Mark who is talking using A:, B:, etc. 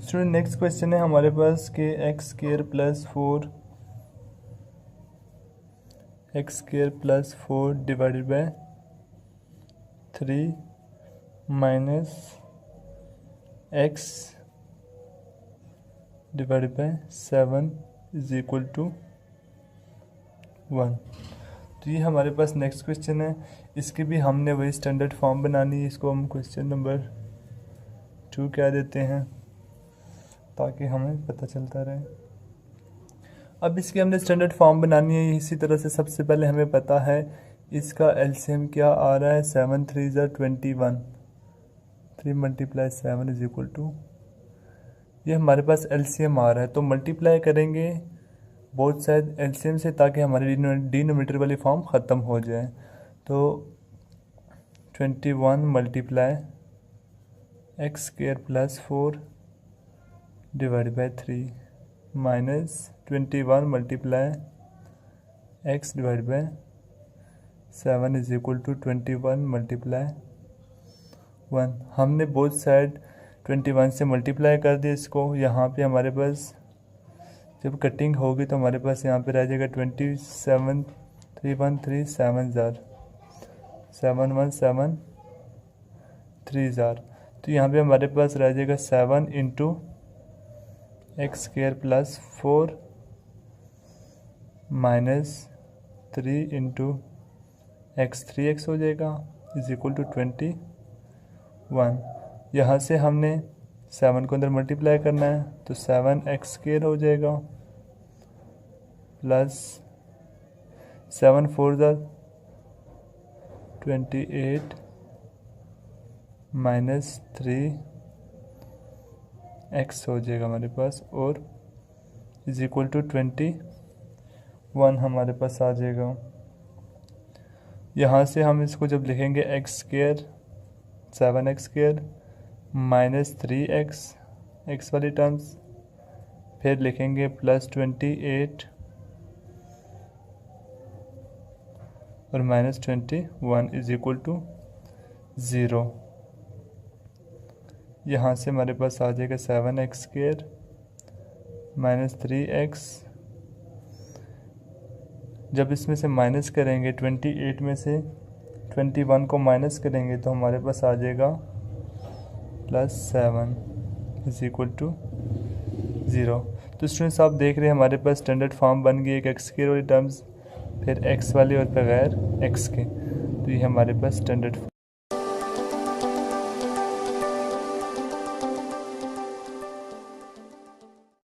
A: Student next question है हमारे पास कि X square plus 4 divided by 3 minus X divided by 7 is equal to 1। तो ये हमारे पास नेक्स्ट क्वेश्चन है। इसकी भी हमने वही स्टैंडर्ड फॉर्म बनानी है। इसको हम क्वेश्चन नंबर 2 क्या देते हैं ताकि हमें पता चलता रहे। अब इसकी हमने स्टैंडर्ड फॉर्म बनानी है। इसी तरह से सबसे पहले हमें पता है इसका एलसीएम क्या आ रहा है, 7 3 ज़ा 21, 3 मल्टीप्लाई 7 इज इक्वल टू, ये हमारे पास एलसीएम आ रहा है। तो मल्टीप्लाई करेंगे बोथ साइड एलसीएम से ताकि हमारी डिनोमिनेटर वाली फॉर्म ख़त्म हो जाए। तो 21 multiply X square plus 4 divide by 3 minus 21 multiply X divide by 7 is equal to 21 multiply 1। हमने बोथ साइड 21 से मल्टीप्लाई कर दिया इसको। यहाँ पे हमारे पास जब कटिंग होगी तो हमारे पास यहाँ पे रह जाएगा 27 3 1 3 7 ज़ार 7 1 7 3 ज़ार। तो यहाँ पे हमारे पास रह जाएगा 7 into x square plus 4 minus 3 into x 3x हो जाएगा इज इक्वल टू 21। यहाँ से हमने 7 को अंदर मल्टीप्लाई करना है तो 7x स्क्वायर हो जाएगा प्लस 7 4 ज़ा 28 माइनस 3x हो जाएगा हमारे पास और इज इक्वल टू 21 हमारे पास आ जाएगा। यहाँ से हम इसको जब लिखेंगे x square 7x square minus 3x x वाली टर्म्स, फिर लिखेंगे प्लस 28 और माइनस 21 इज इक्वल टू 0। यहाँ से हमारे पास आ जाएगा 7x स्क्वायर माइनस 3x। जब इसमें से माइनस करेंगे 28 में से 21 को माइनस करेंगे तो हमारे पास आ जाएगा प्लस 7 इज इक्वल टू 0। तो स्टूडेंट्स आप देख रहे हैं हमारे पास स्टैंडर्ड फॉर्म बन गई एक एक्स स्क्वायर वाली टर्म्स, फिर एक्स वाली और बगैर एक्स के। तो ये हमारे पास स्टैंडर्ड